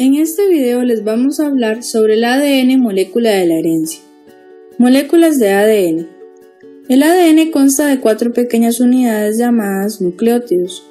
En este video les vamos a hablar sobre el ADN, molécula de la herencia. Moléculas de ADN. El ADN consta de 4 pequeñas unidades llamadas nucleótidos.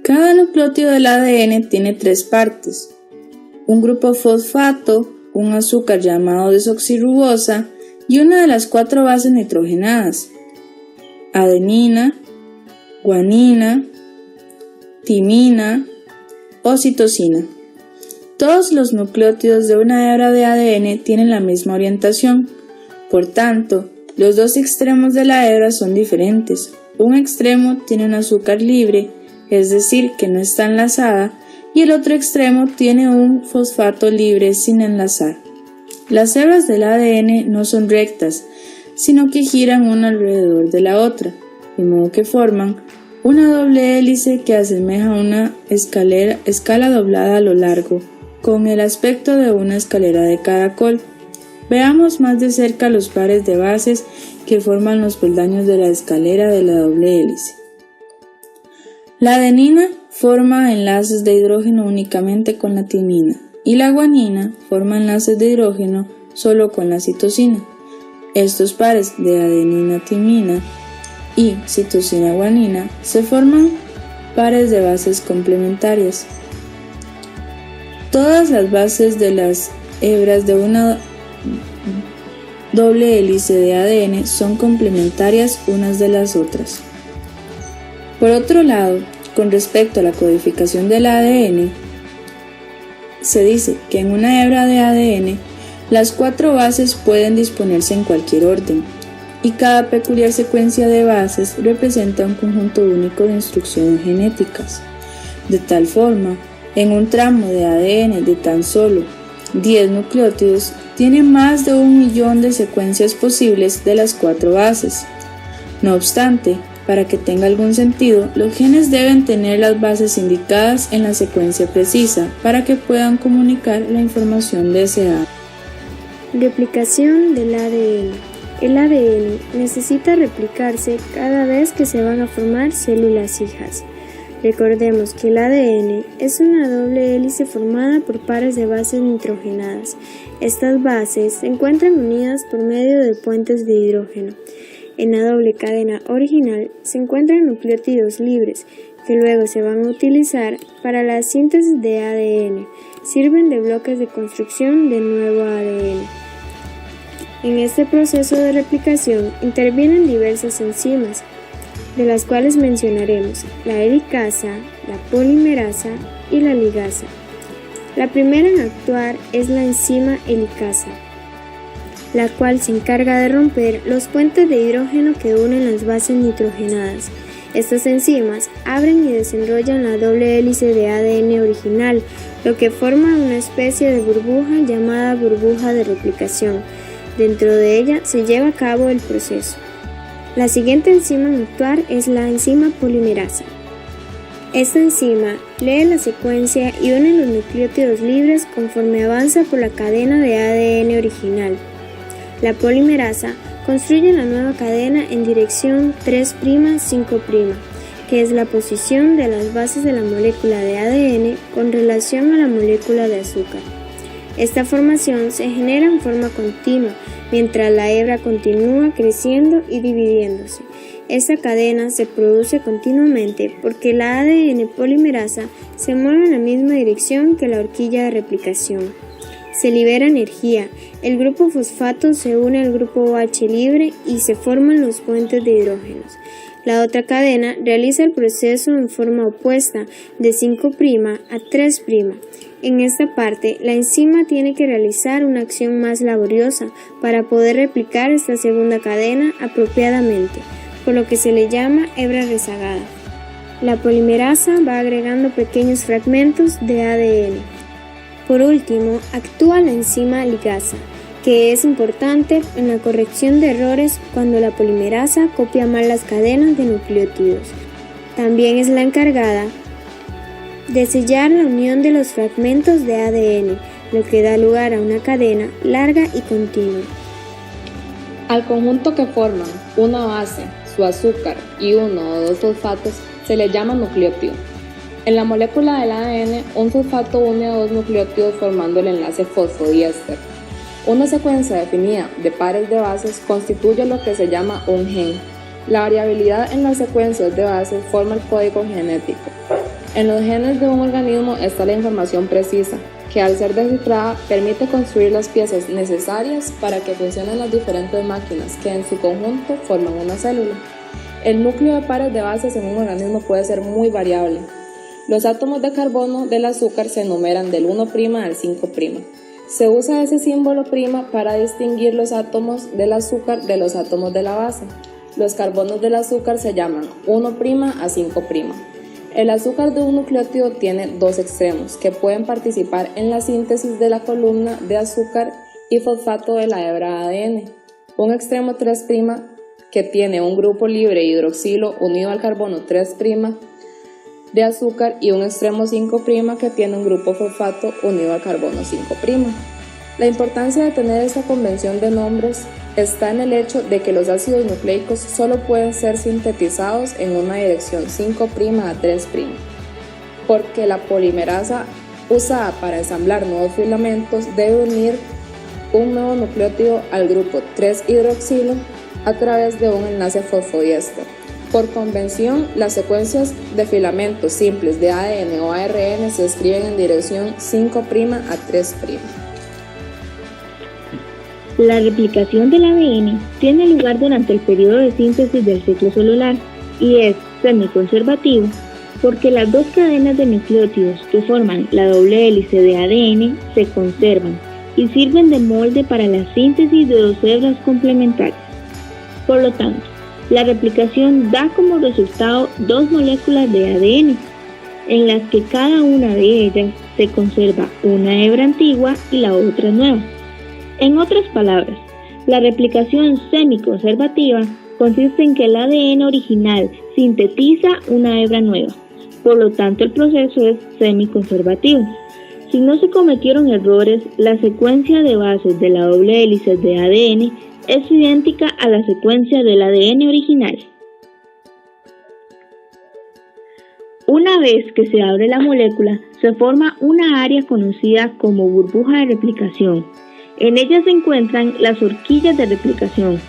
Cada nucleótido del ADN tiene 3 partes: un grupo fosfato, un azúcar llamado desoxirribosa y una de las 4 bases nitrogenadas: adenina, guanina, timina o citosina. Todos los nucleótidos de una hebra de ADN tienen la misma orientación, por tanto, los 2 extremos de la hebra son diferentes. Un extremo tiene un azúcar libre, es decir, que no está enlazada, y el otro extremo tiene un fosfato libre sin enlazar. Las hebras del ADN no son rectas, sino que giran una alrededor de la otra, de modo que forman una doble hélice que asemeja una escala doblada a lo largo, con el aspecto de una escalera de caracol. Veamos más de cerca los pares de bases que forman los peldaños de la escalera de la doble hélice. La adenina forma enlaces de hidrógeno únicamente con la timina y la guanina forma enlaces de hidrógeno solo con la citosina. Estos pares de adenina-timina y citosina-guanina se forman pares de bases complementarias. Todas las bases de las hebras de una doble hélice de ADN son complementarias unas de las otras. Por otro lado, con respecto a la codificación del ADN, se dice que en una hebra de ADN las 4 bases pueden disponerse en cualquier orden, y cada peculiar secuencia de bases representa un conjunto único de instrucciones genéticas. De tal forma, en un tramo de ADN de tan solo 10 nucleótidos, tiene más de 1.000.000 de secuencias posibles de las 4 bases. No obstante, para que tenga algún sentido, los genes deben tener las bases indicadas en la secuencia precisa para que puedan comunicar la información deseada. Replicación del ADN. El ADN necesita replicarse cada vez que se van a formar células hijas. Recordemos que el ADN es una doble hélice formada por pares de bases nitrogenadas. Estas bases se encuentran unidas por medio de puentes de hidrógeno. En la doble cadena original se encuentran nucleótidos libres que luego se van a utilizar para la síntesis de ADN. Sirven de bloques de construcción de nuevo ADN. En este proceso de replicación intervienen diversas enzimas, de las cuales mencionaremos la helicasa, la polimerasa y la ligasa. La primera en actuar es la enzima helicasa, la cual se encarga de romper los puentes de hidrógeno que unen las bases nitrogenadas. Estas enzimas abren y desenrollan la doble hélice de ADN original, lo que forma una especie de burbuja llamada burbuja de replicación. Dentro de ella se lleva a cabo el proceso. La siguiente enzima en actuar es la enzima polimerasa. Esta enzima lee la secuencia y une los nucleótidos libres conforme avanza por la cadena de ADN original. La polimerasa construye la nueva cadena en dirección 3'-5', que es la posición de las bases de la molécula de ADN con relación a la molécula de azúcar. Esta formación se genera en forma continua, mientras la hebra continúa creciendo y dividiéndose. Esta cadena se produce continuamente porque la ADN polimerasa se mueve en la misma dirección que la horquilla de replicación. Se libera energía, el grupo fosfato se une al grupo OH libre y se forman los puentes de hidrógenos. La otra cadena realiza el proceso en forma opuesta, de 5' a 3'. En esta parte, la enzima tiene que realizar una acción más laboriosa para poder replicar esta segunda cadena apropiadamente, por lo que se le llama hebra rezagada. La polimerasa va agregando pequeños fragmentos de ADN. Por último, actúa la enzima ligasa, que es importante en la corrección de errores cuando la polimerasa copia mal las cadenas de nucleótidos. También es la encargada de sellar la unión de los fragmentos de ADN, lo que da lugar a una cadena larga y continua. Al conjunto que forman una base, su azúcar y uno o 2 fosfatos se le llama nucleótido. En la molécula del ADN, un fosfato une a dos nucleótidos formando el enlace fosfodiéster. Una secuencia definida de pares de bases constituye lo que se llama un gen. La variabilidad en las secuencias de bases forma el código genético. En los genes de un organismo está la información precisa, que al ser descifrada permite construir las piezas necesarias para que funcionen las diferentes máquinas que en su conjunto forman una célula. El núcleo de pares de bases en un organismo puede ser muy variable. Los átomos de carbono del azúcar se enumeran del 1' al 5'. Se usa ese símbolo prima para distinguir los átomos del azúcar de los átomos de la base. Los carbonos del azúcar se llaman 1' a 5'. El azúcar de un nucleótido tiene dos extremos que pueden participar en la síntesis de la columna de azúcar y fosfato de la hebra ADN. Un extremo 3' que tiene un grupo libre hidroxilo unido al carbono 3' de azúcar y un extremo 5' que tiene un grupo fosfato unido al carbono 5'. La importancia de tener esta convención de nombres está en el hecho de que los ácidos nucleicos solo pueden ser sintetizados en una dirección 5' a 3', porque la polimerasa usada para ensamblar nuevos filamentos debe unir un nuevo nucleótido al grupo 3-hidroxilo a través de un enlace fosfodiéster. Por convención, las secuencias de filamentos simples de ADN o ARN se escriben en dirección 5' a 3'. La replicación del ADN tiene lugar durante el periodo de síntesis del ciclo celular y es semiconservativo porque las dos cadenas de nucleótidos que forman la doble hélice de ADN se conservan y sirven de molde para la síntesis de dos hebras complementarias. Por lo tanto, la replicación da como resultado dos moléculas de ADN, en las que cada una de ellas se conserva una hebra antigua y la otra nueva. En otras palabras, la replicación semiconservativa consiste en que el ADN original sintetiza una hebra nueva, por lo tanto el proceso es semiconservativo. Si no se cometieron errores, la secuencia de bases de la doble hélice de ADN es idéntica a la secuencia del ADN original. Una vez que se abre la molécula, se forma una área conocida como burbuja de replicación. En ella se encuentran las horquillas de replicación.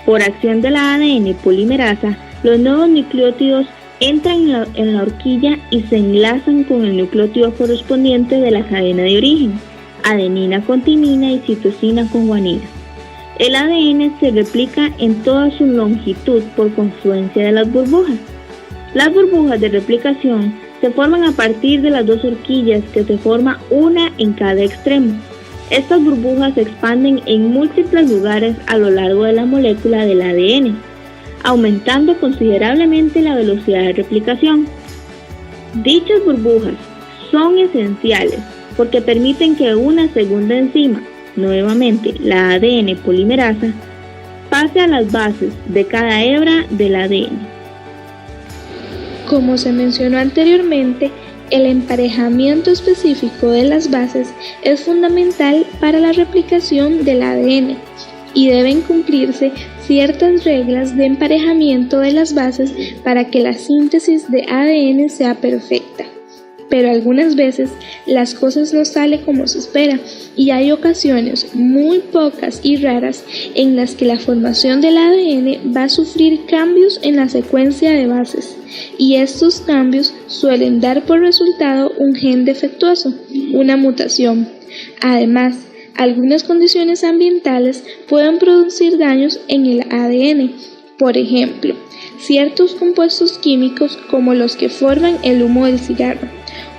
Por acción de la ADN polimerasa, los nuevos nucleótidos entran en la horquilla y se enlazan con el nucleótido correspondiente de la cadena de origen, adenina con timina y citosina con guanina. El ADN se replica en toda su longitud por confluencia de las burbujas. Las burbujas de replicación se forman a partir de las dos horquillas que se forma una en cada extremo. Estas burbujas se expanden en múltiples lugares a lo largo de la molécula del ADN, aumentando considerablemente la velocidad de replicación. Dichas burbujas son esenciales porque permiten que una segunda enzima, nuevamente la ADN polimerasa, pase a las bases de cada hebra del ADN. Como se mencionó anteriormente, el emparejamiento específico de las bases es fundamental para la replicación del ADN y deben cumplirse ciertas reglas de emparejamiento de las bases para que la síntesis de ADN sea perfecta. Pero algunas veces las cosas no salen como se espera y hay ocasiones muy pocas y raras en las que la formación del ADN va a sufrir cambios en la secuencia de bases y estos cambios suelen dar por resultado un gen defectuoso, una mutación. Además, algunas condiciones ambientales pueden producir daños en el ADN. Por ejemplo, ciertos compuestos químicos como los que forman el humo del cigarro,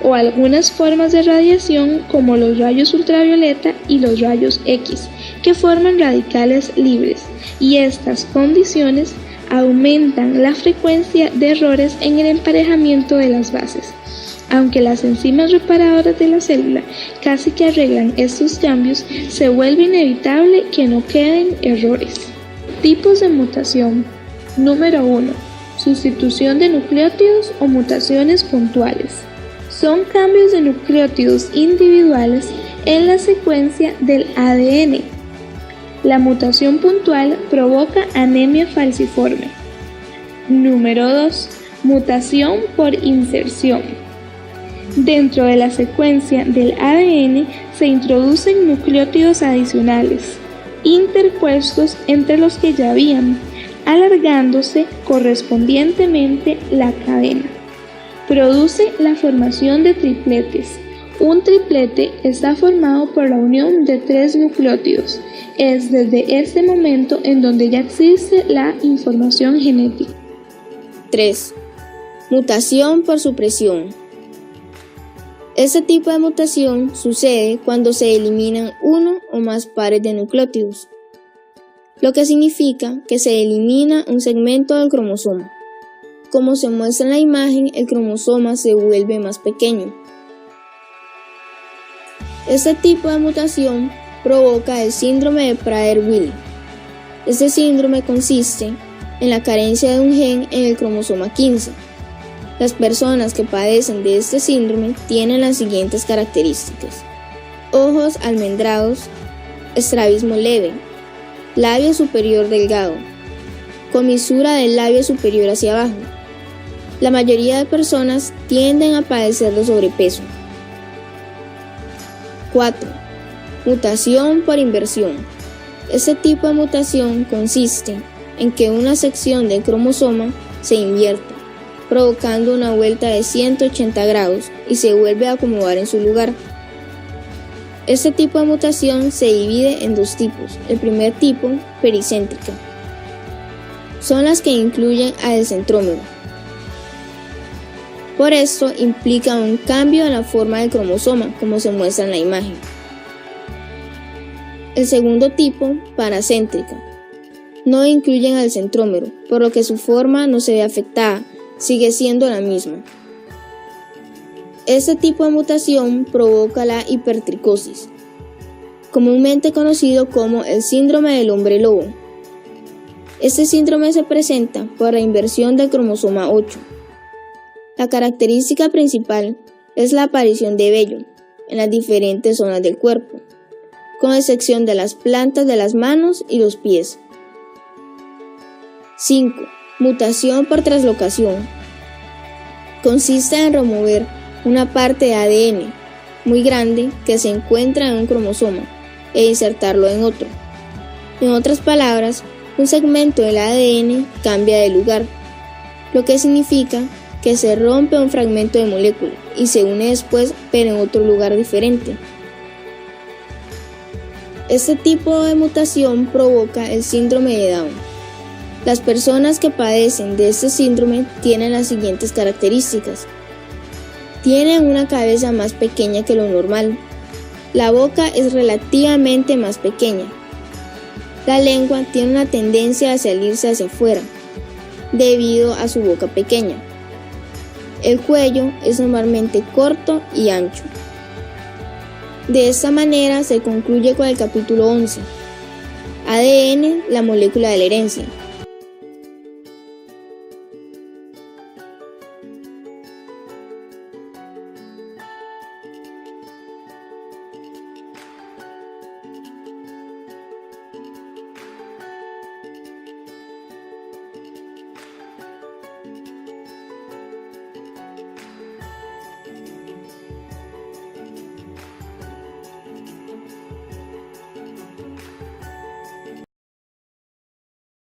o algunas formas de radiación como los rayos ultravioleta y los rayos X, que forman radicales libres, y estas condiciones aumentan la frecuencia de errores en el emparejamiento de las bases. Aunque las enzimas reparadoras de la célula casi que arreglan estos cambios, se vuelve inevitable que no queden errores. Tipos de mutación. Número 1. Sustitución de nucleótidos o mutaciones puntuales. Son cambios de nucleótidos individuales en la secuencia del ADN. La mutación puntual provoca anemia falciforme. Número 2. Mutación por inserción. Dentro de la secuencia del ADN se introducen nucleótidos adicionales, interpuestos entre los que ya habían, alargándose correspondientemente la cadena. Produce la formación de tripletes. Un triplete está formado por la unión de 3 nucleótidos. Es desde este momento en donde ya existe la información genética. 3. Mutación por supresión. Este tipo de mutación sucede cuando se eliminan uno o más pares de nucleótidos, lo que significa que se elimina un segmento del cromosoma. Como se muestra en la imagen, el cromosoma se vuelve más pequeño. Este tipo de mutación provoca el síndrome de Prader-Willi. Este síndrome consiste en la carencia de un gen en el cromosoma 15. Las personas que padecen de este síndrome tienen las siguientes características: ojos almendrados, estrabismo leve, labio superior delgado, comisura del labio superior hacia abajo. La mayoría de personas tienden a padecer de sobrepeso. 4. Mutación por inversión. Este tipo de mutación consiste en que una sección del cromosoma se invierte, provocando una vuelta de 180 grados y se vuelve a acomodar en su lugar. Este tipo de mutación se divide en 2 tipos. El primer tipo, pericéntrica, son las que incluyen al centrómero. Por esto implica un cambio en la forma del cromosoma, como se muestra en la imagen. El segundo tipo, paracéntrica, no incluyen al centrómero, por lo que su forma no se ve afectada, sigue siendo la misma. Este tipo de mutación provoca la hipertricosis, comúnmente conocido como el síndrome del hombre lobo. Este síndrome se presenta por la inversión del cromosoma 8. La característica principal es la aparición de vello en las diferentes zonas del cuerpo, con excepción de las plantas de las manos y los pies. 5. Mutación por translocación. Consiste en remover una parte de ADN muy grande que se encuentra en un cromosoma e insertarlo en otro. En otras palabras, un segmento del ADN cambia de lugar, lo que significa que se rompe un fragmento de molécula y se une después, pero en otro lugar diferente. Este tipo de mutación provoca el síndrome de Down. Las personas que padecen de este síndrome tienen las siguientes características. Tienen una cabeza más pequeña que lo normal. La boca es relativamente más pequeña. La lengua tiene una tendencia a salirse hacia afuera, debido a su boca pequeña. El cuello es normalmente corto y ancho. De esta manera se concluye con el capítulo 11. ADN, la molécula de la herencia.